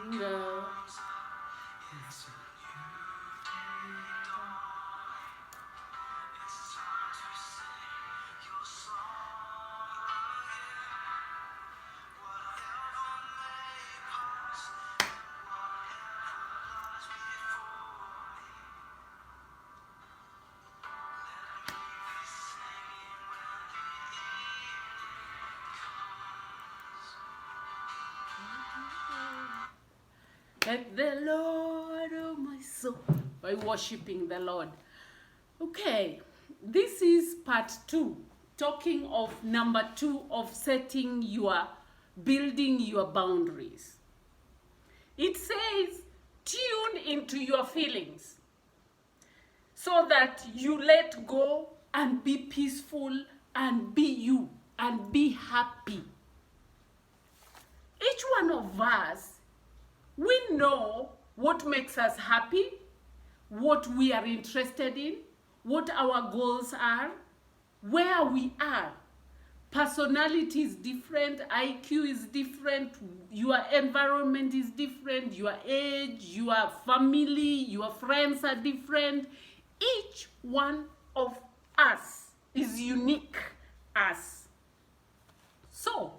No. Let the Lord, oh my soul, by worshiping the Lord. Okay, this is part 2, talking of number 2 of building your boundaries. It says, tune into your feelings so that you let go and be peaceful and be you and be happy. Each one of us, we know what makes us happy, what we are interested in, what our goals are, where we are. Personality is different, IQ is different, your environment is different, your age, your family, your friends are different. Each one of us is unique as. So,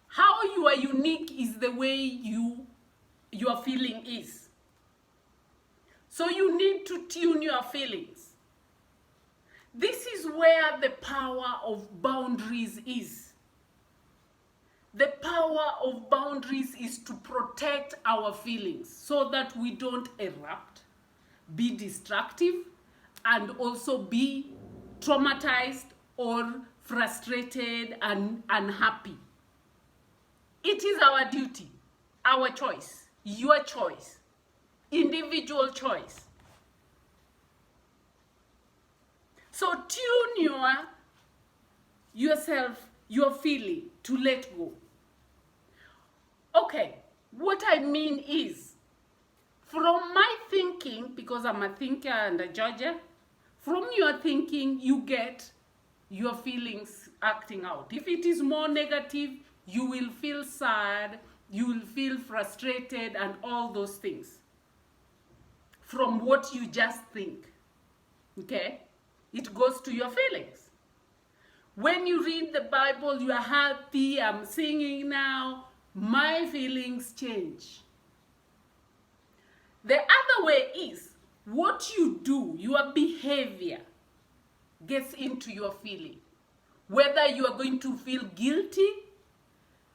how you are unique is the way your feeling is. So you need to tune your feelings. This is where the power of boundaries is. The power of boundaries is to protect our feelings so that we don't erupt, be destructive, and also be traumatized or frustrated and unhappy. It is our duty, our choice, your choice, individual choice. So tune yourself, your feeling to let go. Okay, what I mean is, from my thinking, because I'm a thinker and a judger, from your thinking you get your feelings acting out. If it is more negative, you will feel sad, you will feel frustrated and all those things from what you just think. Okay? It goes to your feelings. When you read the Bible, you are happy, I'm singing now, my feelings change. The other way is, what you do, your behavior gets into your feeling. Whether you are going to feel guilty,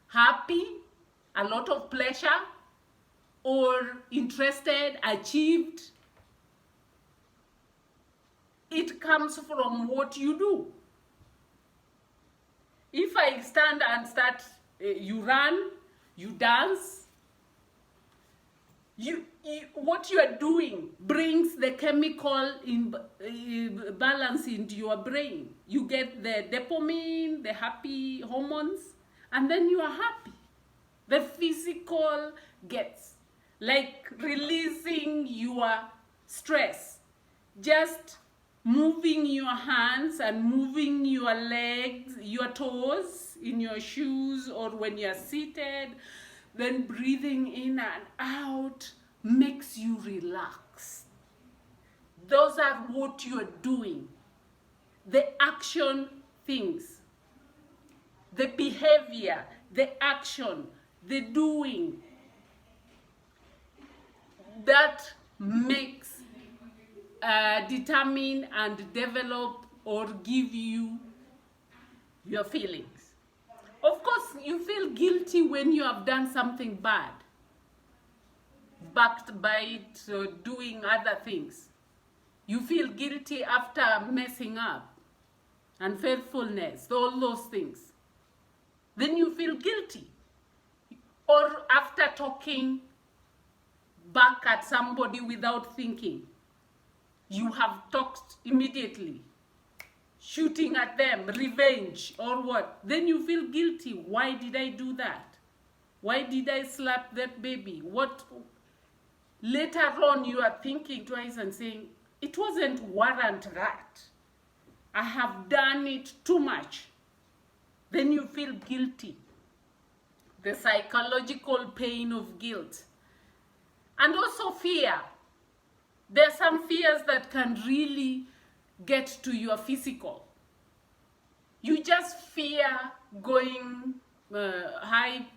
happy, a lot of pleasure, or interested, achieved, it comes from what you do. If I stand and start, you run, you dance, what you are doing brings the chemical balance into your brain. You get the dopamine, the happy hormones, and then you are happy. The physical gets, like releasing your stress. Just moving your hands and moving your legs, your toes in your shoes or when you're seated, then breathing in and out makes you relax. Those are what you're doing. The action things, the behavior, the action, the doing, that makes determine and develop or give you your feelings. Of course, you feel guilty when you have done something bad, backbite or doing other things. You feel guilty after messing up, unfaithfulness, all those things. Then you feel guilty. Or after talking back at somebody without thinking, you have talked immediately, shooting at them, revenge or what. Then you feel guilty. Why did I do that? Why did I slap that baby? What? Later on, you are thinking twice and saying, it wasn't warrant that. I have done it too much. Then you feel guilty. The psychological pain of guilt. And also fear. There are some fears that can really get to your physical. You just fear going high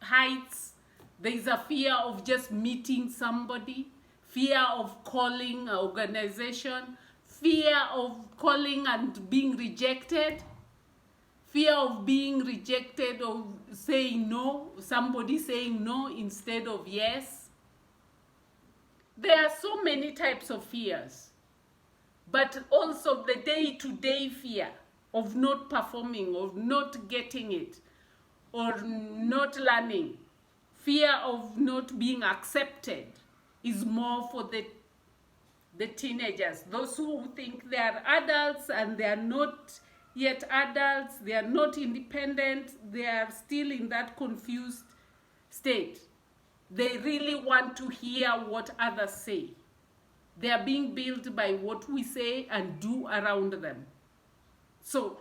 heights. There is a fear of just meeting somebody, fear of calling an organization, fear of calling and being rejected, fear of being rejected or saying no, somebody saying no instead of yes. There are so many types of fears, but also the day-to-day fear of not performing, of not getting it, or not learning. Fear of not being accepted is more for the teenagers, those who think they are adults and they are not yet adults, they are not independent, they are still in that confused state. They really want to hear what others say. They are being built by what we say and do around them. So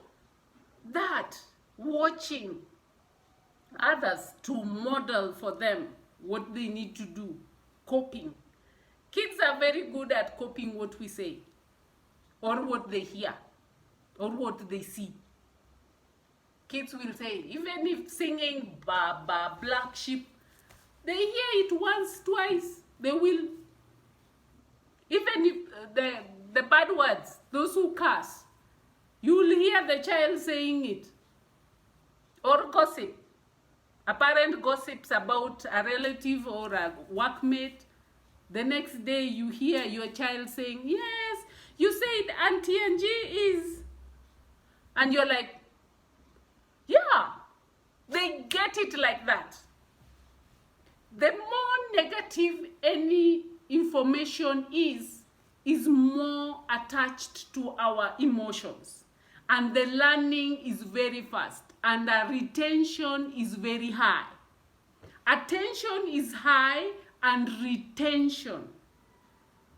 that, watching others to model for them what they need to do, coping. Kids are very good at copying what we say, or what they hear, or what they see. Kids will say, even if singing ba ba black sheep, they hear it once, twice, they will. Even if the bad words, those who curse, you will hear the child saying it. Or gossip, apparent gossips about a relative or a workmate. The next day you hear your child saying, yes, you said Auntie Angie is. And you're like, yeah, they get it like that. The more negative any information is more attached to our emotions. And the learning is very fast. And the retention is very high. Attention is high and retention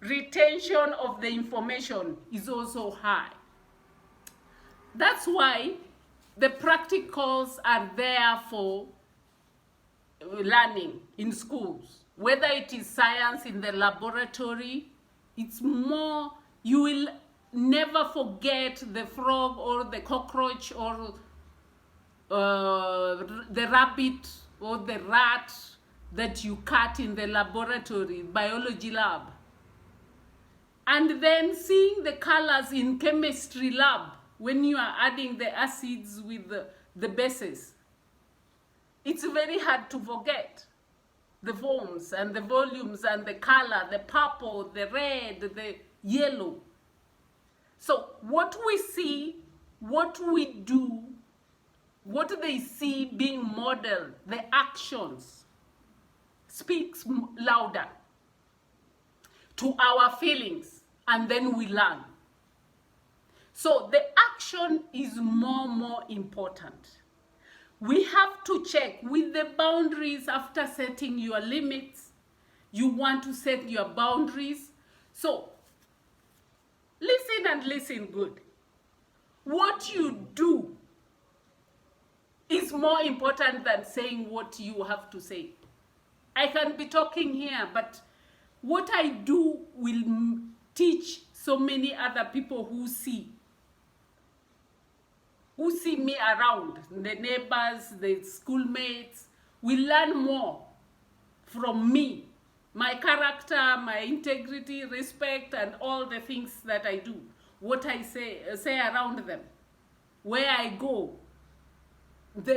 of the information is also high. That's why the practicals are there for learning in schools. Whether it is science in the laboratory, it's more, you will never forget the frog or the cockroach or the rabbit or the rat that you cut in the laboratory, biology lab. And then seeing the colors in chemistry lab when you are adding the acids with the bases. It's very hard to forget the forms and the volumes and the color, the purple, the red, the yellow. So what we see, what we do, what they see being modeled, the actions, speaks louder to our feelings, and then we learn. So the action is more important. We have to check with the boundaries after setting your limits. You want to set your boundaries. So listen and listen good. What you do is more important than saying what you have to say. I can be talking here, but what I do will teach so many other people who see me around, the neighbors, the schoolmates. Will learn more from me, my character, my integrity, respect, and all the things that I do, what I say around them, where I go,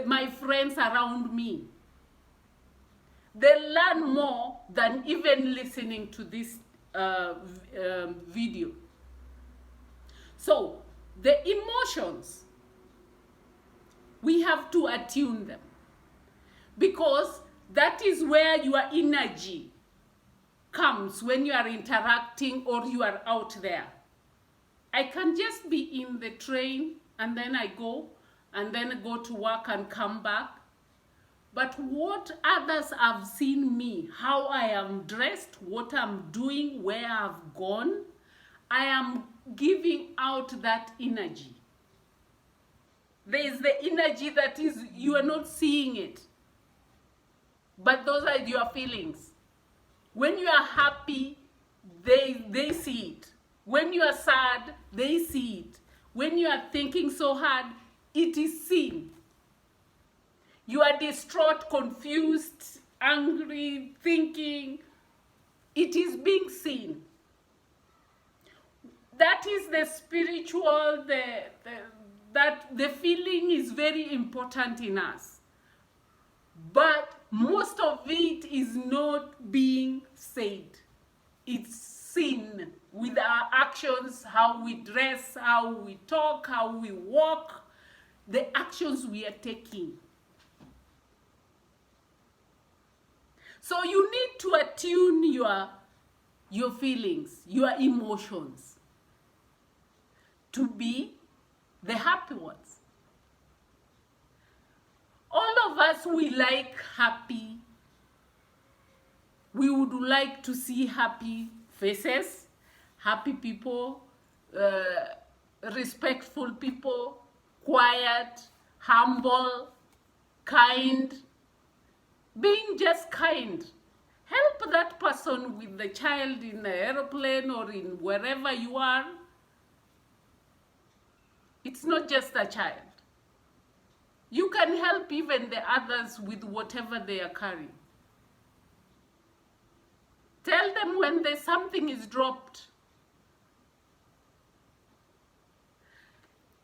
my friends around me. They learn more than even listening to this video. So the emotions, we have to attune them, because that is where your energy comes when you are interacting or you are out there. I can just be in the train and then I go to work and come back. But what others have seen me, how I am dressed, what I'm doing, where I've gone, I am giving out that energy. There is the energy that is, you are not seeing it. But those are your feelings. When you are happy, they see it. When you are sad, they see it. When you are thinking so hard, it is seen. You are distraught, confused, angry, thinking, it is being seen. That is the spiritual, that the feeling is very important in us. But most of it is not being said. It's seen with our actions, how we dress, how we talk, how we walk, the actions we are taking. So you need to attune your feelings, your emotions, to be the happy ones. All of us, we like happy. We would like to see happy faces, happy people, respectful people, quiet, humble, kind. Being just kind. Help that person with the child in the aeroplane or in wherever you are. It's not just a child. You can help even the others with whatever they are carrying. Tell them when there's something is dropped.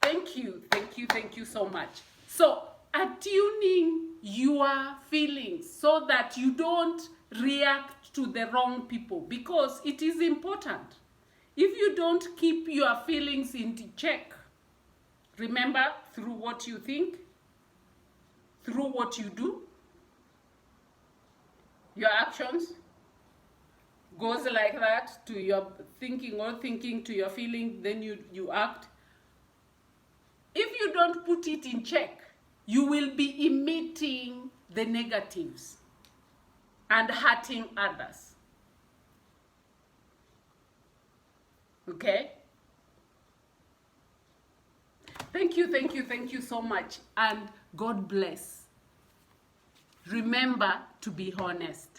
Thank you so much. So, attuning your feelings so that you don't react to the wrong people, because it is important. If you don't keep your feelings in check, remember, through what you think, through what you do, your actions goes like that to your thinking, or thinking to your feeling, then you act. If you don't put it in check, you will be emitting the negatives and hurting others. Okay? Thank you so much, and God bless. Remember to be honest.